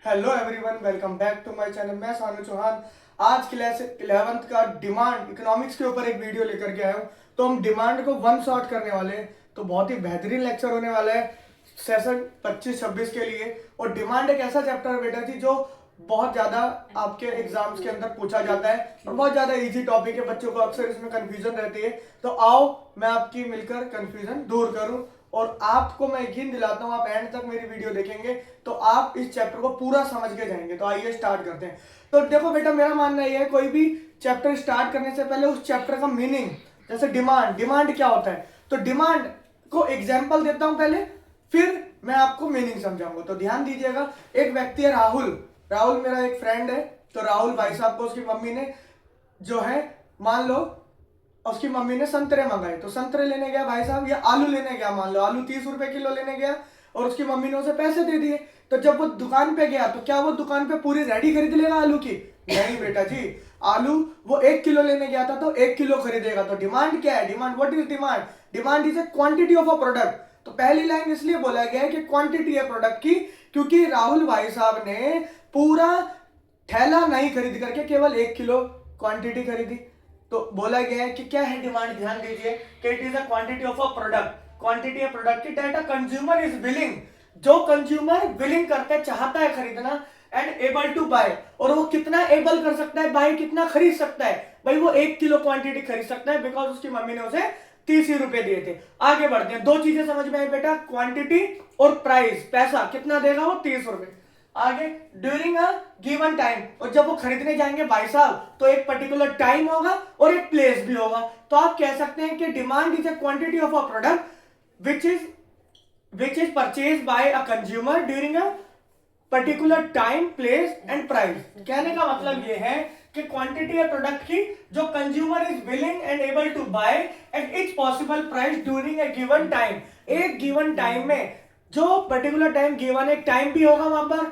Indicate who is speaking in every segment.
Speaker 1: Hello everyone, welcome back to my channel. मैं सानू चौहान आज class 11th का डिमांड इकोनॉमिक्स के ऊपर एक वीडियो लेकर के आया हूँ। तो हम डिमांड को वन शॉट करने वाले हैं। तो बहुत ही बेहतरीन लेक्चर होने वाला है सेशन 25-26 के लिए। और डिमांड एक ऐसा चैप्टर है बेटा जी जो बहुत ज्यादा आपके एग्जाम्स के अंदर पूछा जाता है और बहुत ज्यादा इजी टॉपिक है। बच्चों को अक्सर इसमें कंफ्यूजन रहती है। तो आओ मैं आपकी मिलकर कंफ्यूजन दूर करूं और आपको मैं यकीन दिलाता हूं, आप एंड तक मेरी वीडियो देखेंगे तो आप इस चैप्टर को पूरा समझ के जाएंगे। तो आइए स्टार्ट करते हैं। तो देखो बेटा, मेरा मानना यह है कोई भी चैप्टर स्टार्ट करने से पहले उस चैप्टर का मीनिंग, जैसे डिमांड क्या होता है, तो डिमांड को एग्जाम्पल देता हूं पहले, फिर मैं आपको मीनिंग समझाऊंगा। तो ध्यान दीजिएगा, एक व्यक्ति है राहुल। राहुल मेरा एक फ्रेंड है। तो राहुल भाई साहब को उसकी मम्मी ने जो है, मान लो उसकी मम्मी ने संतरे मंगाए। तो संतरे लेने गया भाई साहब, या आलू लेने गया, मान लो आलू 30 रुपए किलो लेने गया और उसकी मम्मी ने उसे पैसे दे दिए। तो जब वो दुकान पे गया तो क्या वो दुकान पे पूरी रेडी खरीद लेगा आलू की? नहीं बेटा जी, आलू वो 1 किलो लेने गया था तो 1 किलो खरीदेगा। तो डिमांड क्या है? Demand, what is demand? Demand is a quantity of a product. तो पहली लाइन इसलिए बोला गया है कि क्वांटिटी है प्रोडक्ट की, क्योंकि राहुल भाई साहब ने पूरा थैला नहीं खरीद करके केवल 1 किलो क्वांटिटी खरीदी। तो बोला गया है कि क्या है डिमांड, ध्यान दीजिए कि it is a quantity of a product. Quantity है प्रोडक्ट की that a consumer is willing, जो कंज्यूमर विलिंग करता है, चाहता है खरीदना, एंड एबल टू बाय, और वो कितना एबल कर सकता है, बाय कितना खरीद सकता है, भाई वो 1 किलो क्वांटिटी खरीद सकता है बिकॉज उसकी मम्मी ने उसे 30 ही रुपए दिए थे। आगे बढ़ते हैं, दो चीजें समझ में आई बेटा, क्वांटिटी और प्राइस, पैसा कितना देगा वो, 30 रुपए। आगे ड्यूरिंग अ गिवन टाइम, और जब वो खरीदने जाएंगे भाई साहब तो एक पर्टिकुलर टाइम होगा और एक प्लेस भी होगा। तो आप कह सकते हैं कि demand is a quantity of a product which is purchase by a consumer during a particular time, place and price. कहने का मतलब यह है कि क्वांटिटी है प्रोडक्ट की जो consumer is willing and able to buy at its possible price during a given time. एक गिवन टाइम में, जो पर्टिकुलर टाइम गिवन, एक टाइम भी होगा वहां पर,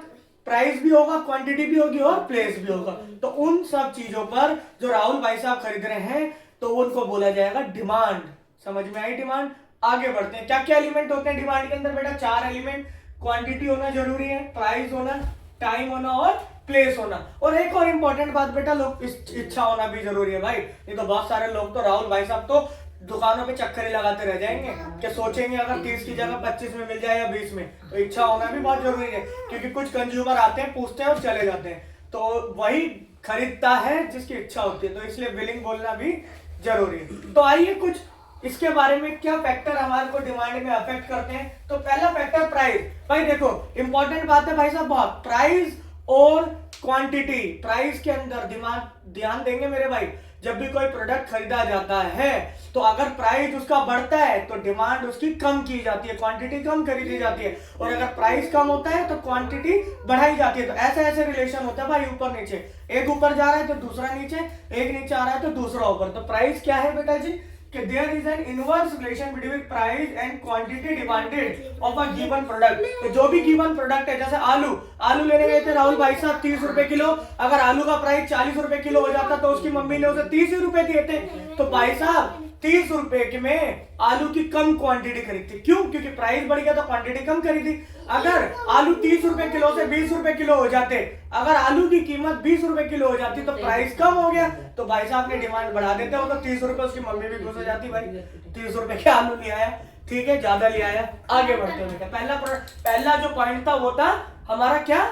Speaker 1: प्राइस भी होगा, क्वांटिटी भी होगी और प्लेस भी होगा। तो उन सब चीजों पर जो राहुल भाई साहब खरीद रहे हैं तो उनको बोला जाएगा डिमांड। समझ में आई डिमांड? आगे बढ़ते हैं। क्या क्या एलिमेंट होते हैं डिमांड के अंदर बेटा? 4 एलिमेंट। क्वांटिटी होना जरूरी है, प्राइस होना, टाइम होना और प्लेस होना। और एक और इंपॉर्टेंट बात बेटा, लोग इच्छा होना भी जरूरी है भाई। नहीं तो बहुत सारे लोग तो राहुल भाई साहब तो दुकानों पे चक्कर ही लगाते रह जाएंगे कि सोचेंगे अगर 30 की जगह 25 में मिल जाए या 20 में। तो इच्छा होना भी बहुत जरूरी है, क्योंकि कुछ कंज्यूमर आते हैं, पूछते हैं और चले जाते हैं। तो वही खरीदता है जिसकी इच्छा होती है, तो इसलिए विलिंग बोलना भी जरूरी है। तो आइए कुछ इसके बारे में, क्या फैक्टर हमारे को डिमांड में अफेक्ट करते हैं। तो पहला फैक्टर प्राइस। भाई देखो इंपॉर्टेंट बात है भाई साहब बहुत, प्राइस और क्वांटिटी। प्राइस के अंदर दिमाग ध्यान देंगे मेरे भाई, जब भी कोई प्रोडक्ट खरीदा जाता है तो अगर प्राइस उसका बढ़ता है तो डिमांड उसकी कम की जाती है, क्वांटिटी कम खरीदी जाती है, और अगर प्राइस कम होता है तो क्वांटिटी बढ़ाई जाती है। तो ऐसे ऐसे रिलेशन होता है भाई, ऊपर नीचे, एक ऊपर जा रहा है तो दूसरा नीचे, एक नीचे आ रहा है तो दूसरा ऊपर। तो प्राइस क्या है बेटा जी कि there is an inverse relation between price and quantity demanded of a given product. तो जो भी गिवन प्रोडक्ट है, जैसे आलू लेने गए थे राहुल भाई साहब 30 रुपए किलो, अगर आलू का प्राइस 40 रुपए किलो हो जाता तो उसकी मम्मी ने उसे 30 ही रुपए दिए थे। तो भाई साहब 30 रुपए में आलू की कम क्वांटिटी खरीदती, क्यों? क्योंकि प्राइस बढ़ गया तो क्वांटिटी कम खरीदी। अगर आलू 30 रुपए किलो से 20 रुपए किलो हो जाते, अगर आलू की कीमत 20 रुपए किलो हो जाती तो प्राइस कम हो गया, तो भाई साहब ने डिमांड बढ़ा देते हो तो 30 रुपए उसकी मम्मी भी खुश हो जाती, भाई 30 रुपए के आलू ले आया, ठीक है, ज्यादा ले आया। आगे बढ़ते हैं। पहला जो पॉइंट था वो था हमारा क्या?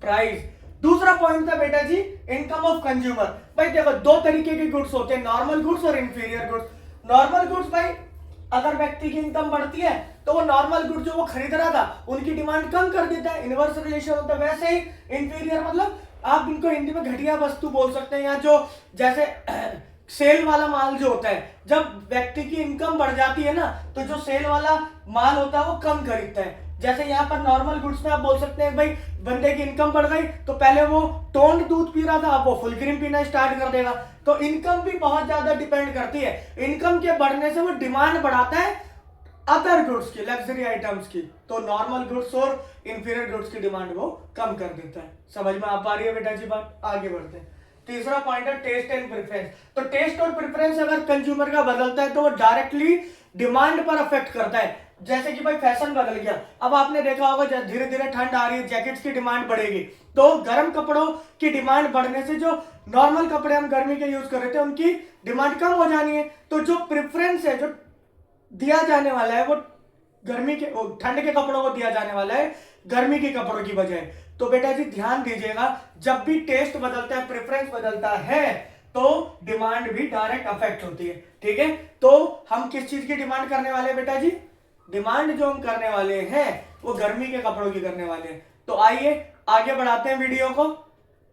Speaker 1: प्राइस। दूसरा पॉइंट था बेटा जी इनकम ऑफ कंज्यूमर। भाई देखो दो तरीके के गुड्स होते हैं, नॉर्मल गुड्स और इंफीरियर गुड्स। नॉर्मल गुड्स भाई, अगर व्यक्ति की इनकम बढ़ती है तो वो नॉर्मल गुड जो वो खरीद रहा था उनकी डिमांड कम कर देता है, इनवर्स रिलेशन होता है। वैसे ही इंफीरियर मतलब आप इनको हिंदी में घटिया वस्तु बोल सकते हैं, या जो जैसे सेल वाला माल जो होता है, जब व्यक्ति की इनकम बढ़ जाती है ना तो जो सेल वाला माल होता है वो कम खरीदता है। जैसे यहाँ पर नॉर्मल गुड्स में आप बोल सकते हैं भाई बंदे की इनकम बढ़ गई तो पहले वो टोन्ड दूध पी रहा था, अब वो फुल क्रीम पीना स्टार्ट कर देगा। तो इनकम भी बहुत ज्यादा डिपेंड करती है, इनकम के बढ़ने से वो डिमांड बढ़ाता है अदर गुड्स की, लग्जरी आइटम्स की। तो नॉर्मल गुड्स और इंफीरियर गुड्स की डिमांड वो कम कर देता है। समझ में आ पा रही है बेटा जी बात? आगे बढ़ते हैं। तीसरा पॉइंट है टेस्ट एंड प्रेफरेंस। तो टेस्ट और प्रेफरेंस अगर कंज्यूमर का बदलता है तो वो डायरेक्टली डिमांड पर अफेक्ट करता है। जैसे कि भाई फैशन बदल गया, अब आपने देखा होगा धीरे धीरे ठंड आ रही है, जैकेट्स की डिमांड बढ़ेगी, तो गर्म कपड़ों की डिमांड बढ़ने से जो नॉर्मल कपड़े हम गर्मी के यूज कर रहे थे उनकी डिमांड कम हो जानी है। तो जो प्रेफरेंस है, जो दिया जाने वाला है, वो गर्मी के ठंड के कपड़ों को दिया जाने वाला है गर्मी के कपड़ों की बजाय। तो बेटा जी ध्यान दीजिएगा, जब भी टेस्ट बदलता है, प्रेफरेंस बदलता है, तो डिमांड भी डायरेक्ट अफेक्ट होती है। ठीक है, तो हम किस चीज की डिमांड करने वाले हैं बेटा जी? डिमांड जो हम करने वाले हैं वो गर्मी के कपड़ों की करने वाले हैं। तो आइए आगे बढ़ाते हैं वीडियो को।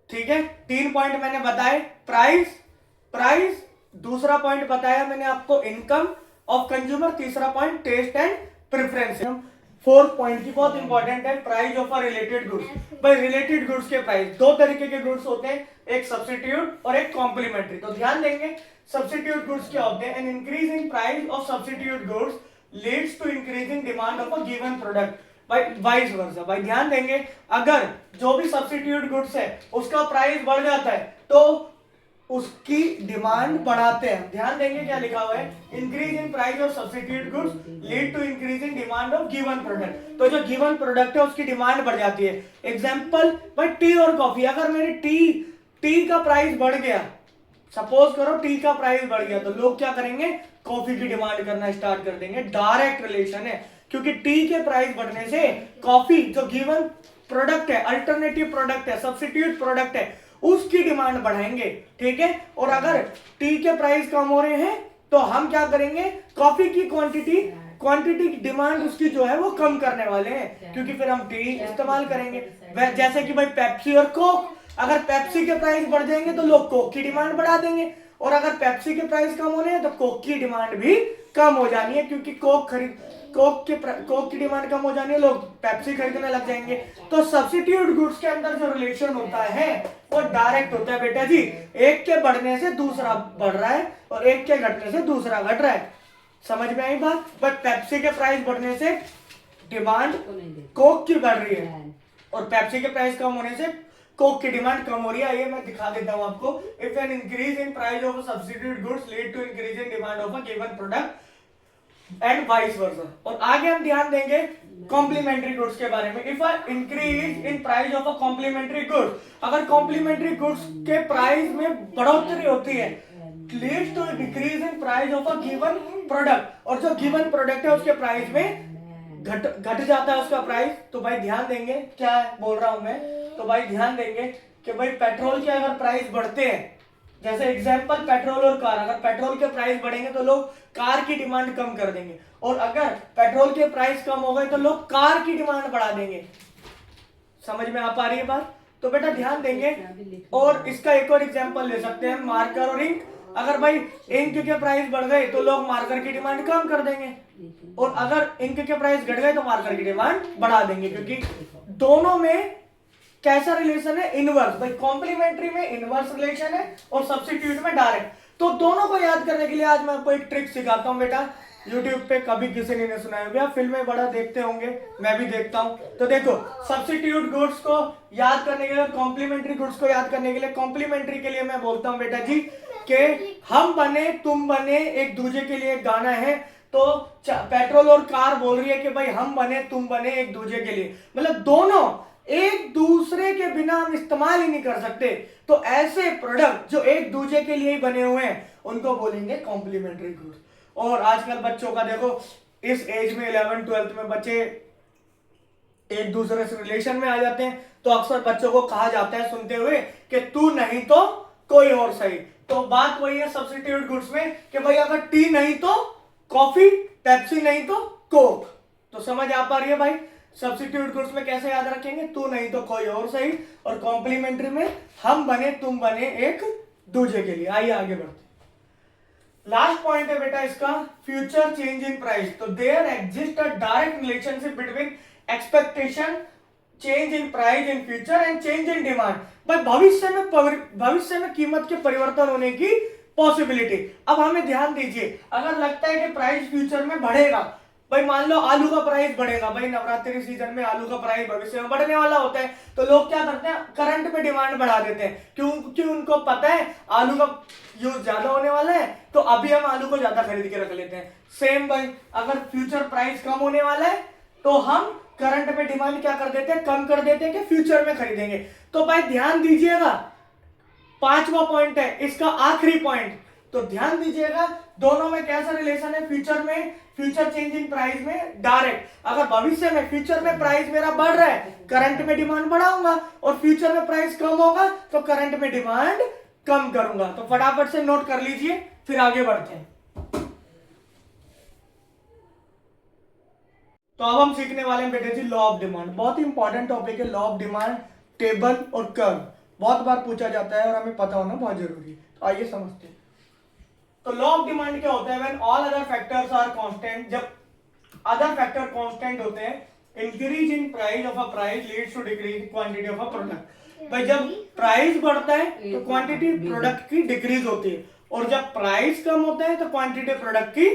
Speaker 1: ठीक है, 3 पॉइंट मैंने बताए, प्राइस, दूसरा पॉइंट बताया मैंने आपको इनकम ऑफ कंज्यूमर, तीसरा point test and preference. 4th point की बहुत इंपॉर्टेंट है, price of a related goods. भाई रिलेटेड गुड्स के प्राइस, दो तरीके के गुड्स होते हैं, एक सब्स्टिट्यूट और एक कॉम्प्लीमेंट्री। तो ध्यान देंगे, सब्स्टिट्यूट गुड्स क्या होते हैं? An increase in price of substitute goods leads to increasing demand of a given product by vice versa. भाई ध्यान देंगे, अगर जो भी सब्स्टिट्यूट गुड्स है उसका प्राइस बढ़ जाता है तो उसकी डिमांड बढ़ाते हैं। ध्यान देंगे क्या लिखा हुआ है, increase in price of substitute goods lead to increase in demand of given product. तो जो गिवन प्रोडक्ट है उसकी डिमांड बढ़ जाती है। एग्जांपल भाई टी और कॉफी, अगर मेरी टी का प्राइस बढ़ गया, सपोज करो टी का प्राइस बढ़ गया, तो लोग क्या करेंगे? कॉफी की डिमांड करना स्टार्ट कर देंगे। डायरेक्ट रिलेशन है, क्योंकि टी के प्राइस बढ़ने से कॉफी जो गिवन प्रोडक्ट है, अल्टरनेटिव प्रोडक्ट है, सब्स्टिट्यूट प्रोडक्ट है, उसकी डिमांड बढ़ाएंगे। ठीक है, और अगर टी के प्राइस कम हो रहे हैं तो हम क्या करेंगे? कॉफी की क्वांटिटी की डिमांड उसकी जो है वो कम करने वाले हैं, क्योंकि फिर हम टी इस्तेमाल करेंगे। जैसे कि भाई पेप्सी और कोक, अगर पेप्सी के प्राइस बढ़ जाएंगे तो लोग कोक की डिमांड बढ़ा देंगे, और अगर पेप्सी के प्राइस कम हो रहे हैं तो कोक की डिमांड भी कम हो जानी है, क्योंकि कोक की डिमांड कम हो जानी है, लोग पेप्सी खरीदने लग जाएंगे। तो सब्स्टिट्यूट गुड्स के अंदर जो रिलेशन होता है वो डायरेक्ट होता है बेटा जी, एक के बढ़ने से दूसरा बढ़ रहा है और एक के घटने से दूसरा घट रहा है। समझ में आई बात? बट पेप्सी के प्राइस बढ़ने से डिमांड कोक की बढ़ रही है, और पेप्सी के प्राइस कम होने से कोक की डिमांड कम हो रही है। ये मैं दिखा देता हूं आपको। If an increase in price of substitute goods lead to increase in demand of a given product and vice versa. और आगे हम ध्यान देंगे कॉम्प्लीमेंट्री गुड्स के बारे में। If a increase in price of a complementary goods, अगर complementary goods के प्राइस में बढ़ोतरी होती है, leads to decrease in price of a given product, और जो गिवन प्रोडक्ट है उसके प्राइस में घट जाता है उसका प्राइस, तो भाई ध्यान देंगे क्या बोल रहा हूं मैं। तो भाई ध्यान देंगे कि भाई पेट्रोल के अगर प्राइस बढ़ते हैं, जैसे एग्जांपल पेट्रोल और कार, अगर पेट्रोल के प्राइस बढ़ेंगे तो लोग कार की डिमांड कम कर देंगे, और अगर पेट्रोल के प्राइस कम हो गए तो लोग कार की डिमांड बढ़ा देंगे। समझ में आ पा रही है बात? तो बेटा ध्यान देंगे। और इसका एक और एग्जांपल ले सकते हैं, मार्कर और इंक। अगर भाई इंक के प्राइस बढ़ गए तो लोग मार्कर की डिमांड कम कर देंगे, और अगर इंक के प्राइस घट गए तो मार्कर की डिमांड बढ़ा देंगे, क्योंकि दोनों में कैसा रिलेशन है? इनवर्स। भाई कॉम्प्लीमेंट्री में इनवर्स रिलेशन है और सब्स्टिट्यूट में डायरेक्ट। तो दोनों को याद करने के लिए आज मैं आपको एक ट्रिक सिखाता हूं बेटा, YouTube पे कभी किसी ने नहीं सुनाया होगा, फिल्में बड़ा देखते होंगे, मैं भी देखता हूं। तो देखो, सब्स्टिट्यूट गुड्स को याद करने के लिए, कॉम्प्लीमेंट्री गुड्स को याद करने के लिए, कॉम्प्लीमेंट्री के लिए मैं बोलता हूं बेटा जी कि हम बने तुम बने एक दूसरे के लिए गाना है। तो पेट्रोल और कार बोल रही है कि भाई हम बने तुम बने एक दूसरे के लिए, मतलब दोनों एक दूसरे के बिना हम इस्तेमाल ही नहीं कर सकते। तो ऐसे प्रोडक्ट जो एक दूसरे के लिए ही बने हुए हैं उनको बोलेंगे कॉम्प्लीमेंट्री गुड्स। और आजकल बच्चों का देखो, इस एज में 11th 12th में बच्चे एक दूसरे से रिलेशन में आ जाते हैं, तो अक्सर बच्चों को कहा जाता है सुनते हुए कि तू नहीं तो कोई और सही। तो बात वही है सब्स्टिट्यूट गुड्स में कि भाई अगर टी नहीं तो कॉफी, पेप्सी नहीं तो कोक। तो समझ आ पा रही है भाई? सब्स्टिट्यूट गुड्स में कैसे याद रखेंगे? तू नहीं तो कोई और सही, और कॉम्प्लीमेंट्री में हम बने तुम बने एक दूसरे के लिए। आइए आगे बढ़ते। लास्ट पॉइंट है बेटा इसका, फ्यूचर चेंज इन प्राइस। तो there exist a direct relationship between expectation change in price in future and change in demand. भाई भविष्य में कीमत के परिवर्तन होने की पॉसिबिलिटी। अब हमें ध्यान दीजिए, अगर लगता है कि प्राइस फ्यूचर में बढ़ेगा, भाई मान लो आलू का प्राइस बढ़ेगा, भाई नवरात्रि सीजन में आलू का प्राइस भविष्य में बढ़ने वाला होता है, तो लोग क्या करते हैं? करंट में डिमांड बढ़ा देते हैं, क्योंकि उनको पता है आलू का यूज ज्यादा होने वाला है, तो अभी हम आलू को ज्यादा खरीद के रख लेते हैं। सेम भाई, अगर फ्यूचर प्राइस कम होने वाला है तो हम करंट में डिमांड क्या कर देते हैं, कम कर देते हैं कि फ्यूचर में खरीदेंगे। तो भाई ध्यान दीजिएगा, 5वां पॉइंट है इसका आखिरी पॉइंट, तो ध्यान दीजिएगा दोनों में कैसा रिलेशन है, फ्यूचर में, फ्यूचर चेंज इन प्राइस में डायरेक्ट। अगर भविष्य में फ्यूचर में प्राइस मेरा बढ़ रहा है, करंट में डिमांड बढ़ाऊंगा, और फ्यूचर में प्राइस कम होगा तो करंट में डिमांड कम करूंगा। तो फटाफट से नोट कर लीजिए, फिर आगे बढ़ते हैं। तो अब हम सीखने वाले हैं बेटे जी लॉ ऑफ डिमांड। बहुत ही इंपॉर्टेंट टॉपिक है लॉ ऑफ डिमांड, टेबल और कर्व, बहुत बार पूछा जाता है और हमें पता होना बहुत जरूरी है। तो आइए समझते हैं। तो लॉ ऑफ डिमांड क्या होता है, when all other factors are constant, जब अदर फैक्टर कांस्टेंट होते हैं, increase in price of a price leads to decrease in quantity of a product. भाई जब प्राइस बढ़ता है तो क्वांटिटी प्रोडक्ट की डिक्रीज होती है, और जब प्राइस कम होता है तो क्वांटिटी प्रोडक्ट की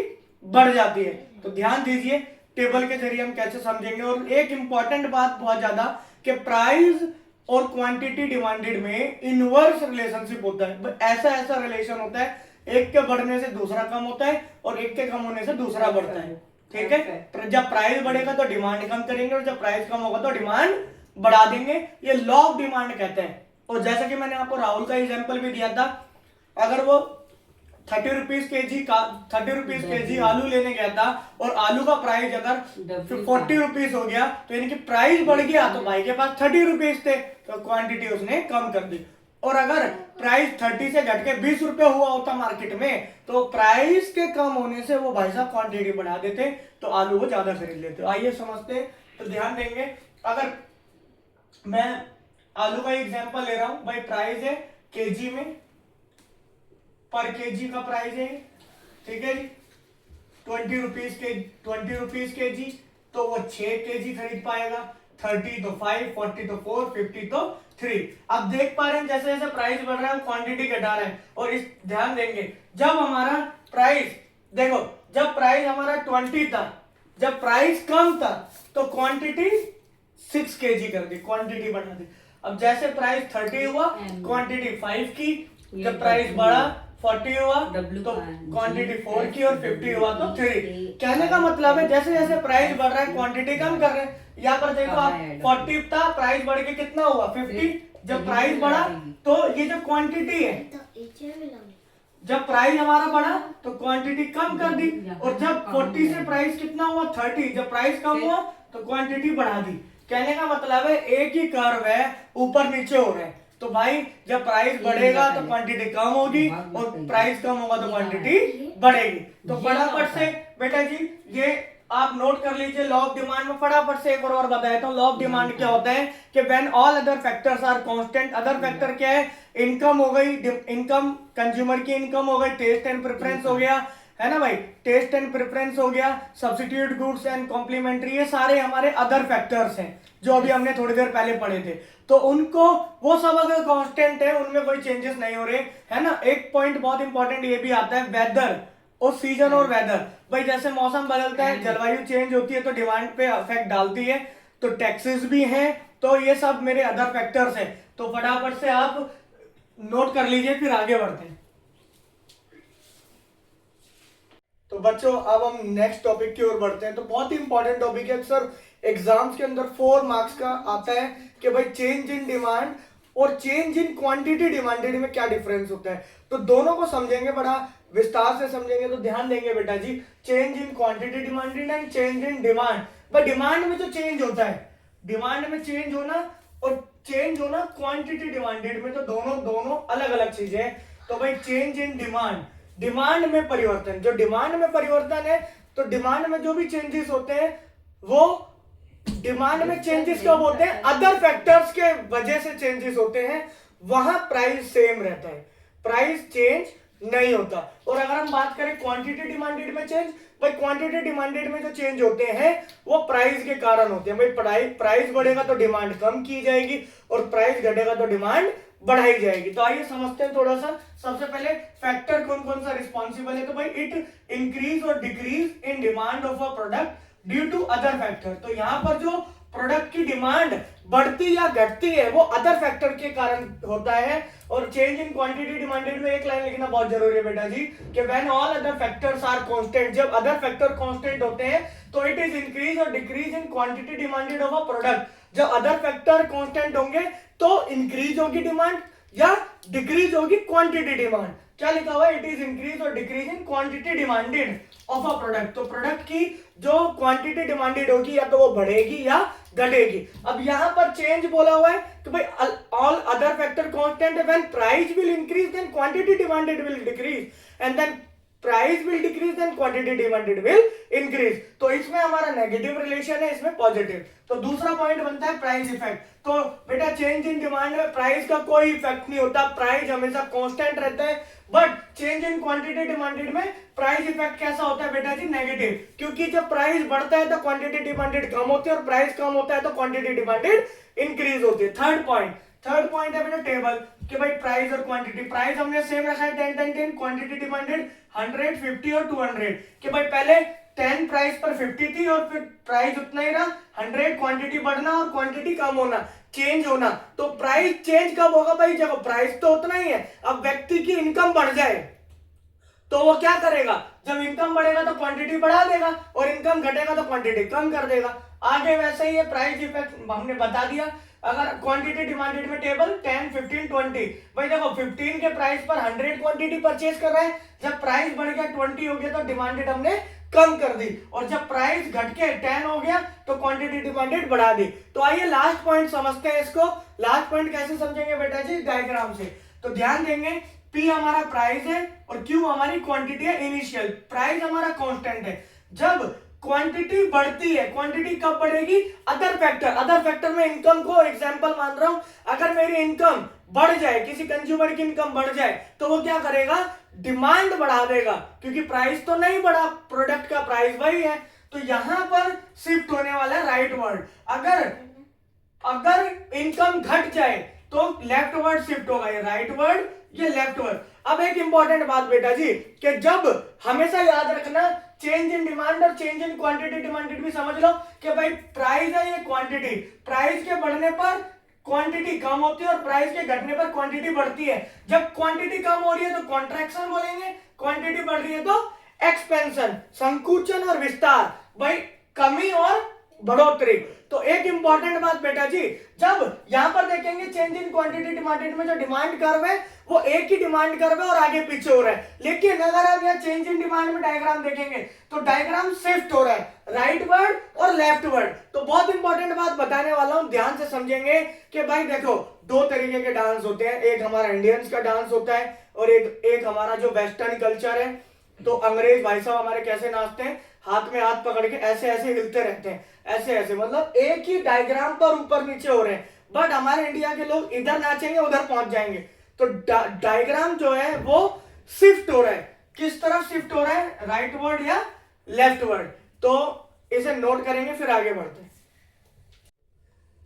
Speaker 1: बढ़ जाती है। तो ध्यान दीजिए टेबल के जरिए हम कैसे समझेंगे। और एक इंपॉर्टेंट बात बहुत ज्यादा, कि प्राइस और क्वांटिटी डिमांडेड में इनवर्स रिलेशनशिप होता है। ऐसा रिलेशन होता है, एक के बढ़ने से दूसरा कम होता है और एक के कम होने से दूसरा बढ़ता है, ठीक है। जब प्राइस बढ़ेगा तो डिमांड कम करेंगे, और जब प्राइस कम होगा तो डिमांड बढ़ा देंगे। ये लॉ ऑफ डिमांड कहते हैं। और जैसा कि मैंने आपको राहुल का एग्जांपल भी दिया था, अगर वो 30 रुपीज के जी आलू लेने गया था और आलू का प्राइस अगर 40 रुपीज हो गया, तो यानी कि प्राइस बढ़ गया, तो भाई के पास 30 रुपीज थे तो क्वांटिटी उसने कम कर दी। और अगर प्राइस 30 से घट के 20 रुपए हुआ होता मार्केट में, तो प्राइस के कम होने से वो भाई साहब क्वांटिटी बढ़ा देते, तो आलू वो ज्यादा खरीद लेते। आइए समझते। तो ध्यान देंगे, अगर मैं आलू का एग्जांपल ले रहा हूं, भाई प्राइस है केजी में, पर केजी का प्राइस है, ठीक है जी, 20 रुपीज के जी, तो वो 6 केजी खरीद पाएगा। 30 तो 5, 40 तो 4, 50 तो 3। अब देख पा रहे हैं जैसे जैसे प्राइस बढ़ रहा है क्वांटिटी घटा रहे हैं। और इस ध्यान देंगे, जब हमारा प्राइस, देखो जब प्राइस हमारा 20 था, जब प्राइस कम था तो क्वांटिटी 6 केजी कर दी, क्वांटिटी बढ़ा दी। अब जैसे प्राइस 30 हुआ, क्वांटिटी 5 की, जब प्राइस बढ़ा 40 हुआ तो क्वांटिटी 4 की, और 50 हुआ तो 3। कहने का मतलब है जैसे जैसे प्राइस बढ़ रहा है क्वांटिटी कम कर रहे हैं। यहाँ पर देखो आप 40 था, प्राइस बढ़ के कितना हुआ 50। जब प्राइस बढ़ा तो ये जो क्वांटिटी है, जब प्राइस हमारा बढ़ा तो क्वांटिटी कम कर दी, और जब 40 से प्राइस कितना हुआ 30, जब प्राइस कम हुआ तो क्वांटिटी बढ़ा दी। कहने का मतलब है एक ही कर्व है, ऊपर नीचे हो रहे हैं। तो भाई जब प्राइस बढ़ेगा तो क्वांटिटी कम होगी, और प्राइस कम होगा तो क्वांटिटी बढ़ेगी। तो फटाफट से बेटा जी ये आप नोट कर लीजिए लॉ ऑफ डिमांड में। फटाफट से एक और बताया था, लॉ ऑफ डिमांड क्या होता है कि when all other factors are constant. Other factor क्या है, इनकम हो गई, इनकम कंज्यूमर की इनकम हो गई, टेस्ट एंड प्रेफरेंस हो गया, है ना भाई, टेस्ट एंड प्रेफरेंस हो गया, सब्स्टिट्यूट गुड्स एंड कॉम्प्लीमेंट्री, ये सारे हमारे अदर फैक्टर्स हैं जो अभी हमने थोड़ी देर पहले पढ़े थे। तो उनको वो सब अगर कांस्टेंट है, उनमें कोई चेंजेस नहीं हो रहे, है ना। एक पॉइंट बहुत इंपॉर्टेंट ये भी आता है, वेदर और सीजन और वेदर। भाई जैसे मौसम बदलता है, जलवायु चेंज होती है, तो डिमांड पे इफेक्ट डालती है। तो टैक्सेस भी हैं, तो ये सब मेरे अदर फैक्टर्स हैं। तो फटाफट से आप नोट कर लीजिए, फिर आगे बढ़ते हैं। तो बच्चों अब हम नेक्स्ट टॉपिक की ओर बढ़ते हैं। तो बहुत ही इंपॉर्टेंट टॉपिक है, अक्सर एग्जाम्स के अंदर 4 मार्क्स का आता है कि भाई चेंज इन डिमांड और चेंज इन क्वांटिटी डिमांडेड में क्या डिफरेंस होता है। तो दोनों को समझेंगे, बड़ा विस्तार से समझेंगे। तो ध्यान देंगे बेटा जी, change in quantity demanded and change in demand. भाई डिमांड में जो चेंज होता है, डिमांड में चेंज होना और चेंज होना क्वांटिटी डिमांडेड में, तो दोनों अलग अलग चीजें हैं। तो भाई चेंज इन डिमांड, डिमांड में परिवर्तन, जो डिमांड में परिवर्तन है, तो डिमांड में जो भी चेंजेस होते हैं वो डिमांड में चेंजेस कब होते हैं, अदर फैक्टर्स के वजह से चेंजेस होते हैं, वहां प्राइस सेम रहता है, प्राइस चेंज नहीं होता। और अगर हम बात करें क्वांटिटी डिमांडेड में चेंज, भाई क्वांटिटी डिमांडेड में जो चेंज होते हैं वो प्राइस के कारण होते हैं। भाई प्राइस बढ़ेगा तो डिमांड कम की जाएगी, और प्राइस घटेगा तो डिमांड बढ़ाई जाएगी। तो आइए समझते हैं थोड़ा सा। सबसे पहले फैक्टर कौन कौन सा रिस्पॉन्सिबल है, तो भाई इट इंक्रीज और decrease in demand of a product due to other factor. तो यहाँ पर जो प्रोडक्ट की डिमांड बढ़ती या घटती है वो अदर फैक्टर के कारण होता है। और चेंज इन क्वांटिटी डिमांडेड में एक लाइन लिखना बहुत जरूरी है बेटा जी कि when all other factors are constant, जब अदर फैक्टर कांस्टेंट होते हैं तो इट इज इंक्रीज और decrease in quantity demanded of a product. जब अदर फैक्टर कांस्टेंट होंगे तो इंक्रीज होगी डिमांड या डिक्रीज होगी क्वांटिटी डिमांड। क्या लिखा हुआ है? इट इज इंक्रीज और decrease in quantity demanded of a product. तो प्रोडक्ट की जो क्वांटिटी डिमांडेड होगी या तो वो बढ़ेगी या घटेगी। अब यहां पर चेंज बोला हुआ है कि भाई all other factor constant, when price will increase then quantity demanded will decrease and then price will decrease then quantity demanded will increase. तो इसमें हमारा नेगेटिव रिलेशन है, इसमें पॉजिटिव। तो दूसरा पॉइंट बनता है प्राइस इफेक्ट। तो बेटा चेंज इन डिमांड में प्राइस का कोई इफेक्ट नहीं होता, प्राइस हमेशा कांस्टेंट रहता है। But change in quantity demanded में प्राइस इफेक्ट कैसा होता है बेटा जी? नेगेटिव, क्योंकि जब प्राइस बढ़ता है तो क्वांटिटी डिमांडेड कम होती है और प्राइस कम होता है तो क्वांटिटी डिमांडेड इंक्रीज होती है। थर्ड पॉइंट है बेटा टेबल कि भाई प्राइस और क्वांटिटी, प्राइस हमने सेम रखा है 10 10 10, क्वांटिटी डिमांडेड 100 50 और 200 कि भाई पहले 10 प्राइस पर 50 थी और फिर प्राइस उतना ही रहा 100, क्वांटिटी बढ़ना और क्वांटिटी कम होना, चेंज होना। तो प्राइस चेंज कब होगा भाई? जब प्राइस तो उतना ही है, अब व्यक्ति की इनकम बढ़ जाए तो वो क्या करेगा? जब इनकम बढ़ेगा तो क्वांटिटी बढ़ा देगा और इनकम घटेगा तो क्वांटिटी कम कर देगा। आगे वैसे ही है, प्राइस इफेक्ट हमने बता दिया। अगर क्वांटिटी डिमांडेड में टेबल 10 15 20, भाई देखो 15 के प्राइस पर 100 क्वांटिटी परचेज कर रहा है, जब प्राइस बढ़ गया 20 हो गया तो डिमांडेड हमने कम कर दी, और जब प्राइस घट के 10 हो गया तो क्वांटिटी डिमांडेड बढ़ा दी। तो आइए लास्ट पॉइंट समझते हैं इसको। लास्ट पॉइंट कैसे समझेंगे बेटा जी? डायग्राम से। तो ध्यान देंगे, P हमारा प्राइस है और Q हमारी क्वांटिटी है इनिशियल। प्राइस हमारा कांस्टेंट है। जब क्वांटिटी बढ़ती है, क्वांटिटी कब बढ़ेगी? अदर फैक्टर में इनकम को एग्जांपल मान रहा हूं। अगर मेरी इनकम बढ़ जाए, किसी कंज्यूमर की इनकम बढ़ जाए तो वो क्या करेगा? डिमांड बढ़ा देगा, क्योंकि प्राइस तो नहीं बढ़ा, प्रोडक्ट का प्राइस वही है। तो यहां पर शिफ्ट होने वाला है राइट वर्ड। अगर इनकम घट जाए तो लेफ्ट वर्ड शिफ्ट होगा, ये राइट वर्ड ये लेफ्ट वर्ड। अब एक इंपॉर्टेंट बात बेटा जी कि जब हमेशा याद रखना, चेंज इन डिमांड और चेंज इन क्वांटिटी डिमांडेड भी समझ लो कि भाई प्राइस है ये क्वांटिटी, प्राइस के बढ़ने पर क्वांटिटी कम होती है और प्राइस के घटने पर क्वांटिटी बढ़ती है। जब क्वांटिटी कम हो रही है तो कॉन्ट्रैक्शन बोलेंगे, क्वांटिटी बढ़ रही है तो एक्सपेंशन, संकुचन और विस्तार, भाई कमी और बढ़ोतरी। तो एक इंपॉर्टेंट बात बेटा जी, जब यहां पर देखेंगे चेंज इन क्वांटिटी डिमांडेड में जो डिमांड कर्व है वो एक ही डिमांड कर्व है और आगे पीछे हो रहा है। लेकिन अगर आप यहाँ चेंज इन डिमांड में डायग्राम देखेंगे तो डायग्राम शिफ्ट हो रहा है, राइट वर्ड और लेफ्ट वर्ड। तो बहुत इंपॉर्टेंट बात बताने वाला हूं, ध्यान से समझेंगे कि भाई देखो दो तरीके के डांस होते हैं, एक हमारा इंडियंस का डांस होता है और एक हमारा जो वेस्टर्न कल्चर है। तो अंग्रेज भाई साहब हमारे कैसे नाचते हैं? हाथ में हाथ पकड़ के ऐसे ऐसे हिलते रहते हैं, ऐसे ऐसे, मतलब एक ही डायग्राम पर ऊपर नीचे हो रहे हैं। बट हमारे इंडिया के लोग इधर नाचेंगे उधर पहुंच जाएंगे। तो डायग्राम जो है वो शिफ्ट हो रहा है, किस तरफ शिफ्ट हो रहा है? राइट वर्ड या लेफ्ट वर्ड? तो इसे नोट करेंगे फिर आगे बढ़ते हैं।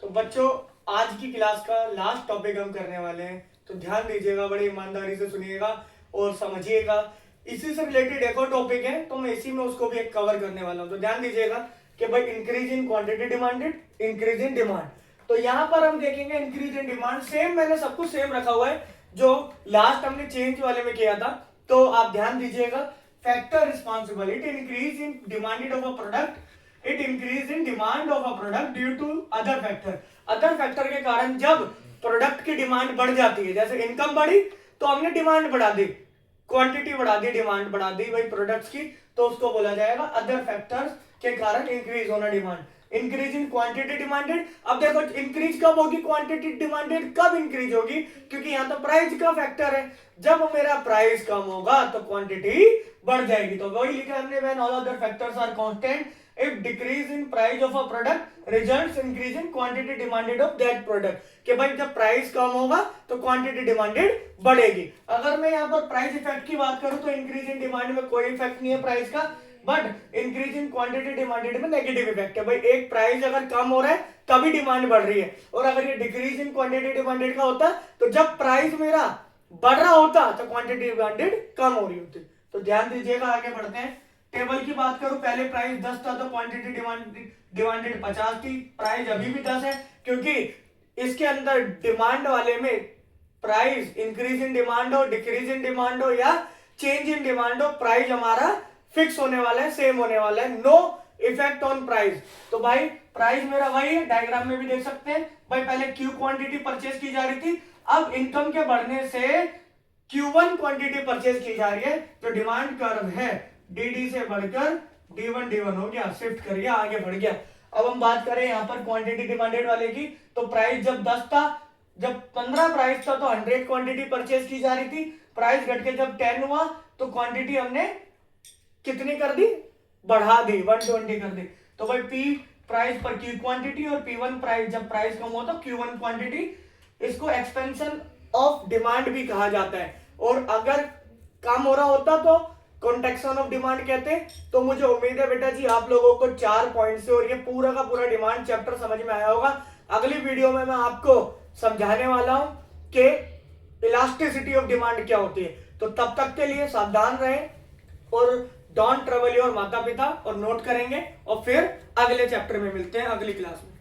Speaker 1: तो बच्चों आज की क्लास का लास्ट टॉपिक हम करने वाले हैं, तो ध्यान दीजिएगा, बड़ी ईमानदारी से सुनिएगा और समझिएगा। इसी से रिलेटेड एक और टॉपिक है तो मैं इसी में उसको भी एक कवर करने वाला हूं। तो ध्यान दीजिएगा कि भाई increase in quantity demanded, increase in demand. तो यहां पर हम देखेंगे इंक्रीज इन डिमांड, सेम मैंने सब कुछ सेम रखा हुआ है जो लास्ट हमने चेंज वाले में किया था। तो आप ध्यान दीजिएगा, factor responsible, it increase in demanded of a product, it increase in demand of a product due to other factor. Other factor के कारण जब प्रोडक्ट की डिमांड बढ़ जाती है, जैसे इनकम बढ़ी तो हमने डिमांड बढ़ा दी, क्वांटिटी बढ़ा दी, डिमांड बढ़ा दी भाई प्रोडक्ट्स की, तो उसको बोला जाएगा अदर फैक्टर्स के कारण इंक्रीज होना demand. Increase in quantity demanded, अब देखो इंक्रीज कब होगी क्वांटिटी डिमांडेड, कब इंक्रीज होगी? क्योंकि यहाँ तो प्राइस का फैक्टर है, जब मेरा प्राइस कम होगा तो क्वांटिटी बढ़ जाएगी। तो वही लिखा हमने, when all other factors are constant, if decrease in price of a product results increase in quantity demanded of that product, कि भाई जब प्राइस कम होगा तो क्वांटिटी डिमांडेड बढ़ेगी। अगर मैं यहाँ पर प्राइस इफेक्ट की बात करूं तो इंक्रीज इन डिमांड में कोई इफेक्ट नहीं है प्राइस का, but increase in quantity demanded में नेगेटिव इफेक्ट है। भाई एक प्राइस अगर कम हो रहा है तभी डिमांड बढ़ रही है, और अगर ये डिक्रीज इन क्वांटिटी डिमांडेड का होता तो जब प्राइस मेरा बढ़ रहा होता तो क्वांटिटी डिमांडेड कम हो रही होती। तो ध्यान दीजिएगा, आगे बढ़ते हैं। टेबल की बात करूं, पहले प्राइस 10 था तो क्वांटिटी डिमांडेड 50 थी, प्राइस अभी भी 10 है, क्योंकि इसके अंदर डिमांड वाले में प्राइस इंक्रीज इन डिमांड हो, डिक्रीज इन डिमांड हो या चेंज इन डिमांड हो, प्राइस हमारा फिक्स होने वाला है, सेम होने वाला है, नो इफेक्ट ऑन प्राइस। तो भाई प्राइस मेरा वही है, डायग्राम में भी देख सकते हैं भाई, पहले क्यू क्वांटिटी परचेज की जा रही थी, अब इनकम के बढ़ने से Q1 क्वांटिटी परचेज की जा रही है, जो डिमांड कर्व है डी से बढ़कर D1 हो गया, शिफ्ट कर गया, आगे बढ़ गया। अब हम बात करें यहाँ पर क्वांटिटी डिमांडेड वाले की, तो प्राइस जब 10 था, जब 15 प्राइस था तो 100 क्वांटिटी परचेज की जा रही थी, प्राइस घट के जब 10 हुआ तो क्वांटिटी हमने कितनी कर दी, बढ़ा दी, 120 कर दी। तो भाई P प्राइस पर Q क्वांटिटी और P1 प्राइस, जब प्राइस कम हो तो Q1 क्वांटिटी, इसको एक्सपेंशन ऑफ डिमांड भी कहा जाता है। और अगर कम हो रहा होता तो कॉन्ट्रैक्शन ऑफ डिमांड कहते हैं। तो मुझे उम्मीद है बेटा जी आप लोगों को 4 पॉइंट से और ये पूरा का पूरा डिमांड चैप्टर समझ में आया होगा। अगली वीडियो में मैं आपको समझाने वाला हूं कि इलास्टिसिटी ऑफ डिमांड क्या होती है। तो तब तक के लिए सावधान रहें और डोंट ट्रबल योर माता पिता, और नोट करेंगे, और फिर अगले चैप्टर में मिलते हैं अगली क्लास में।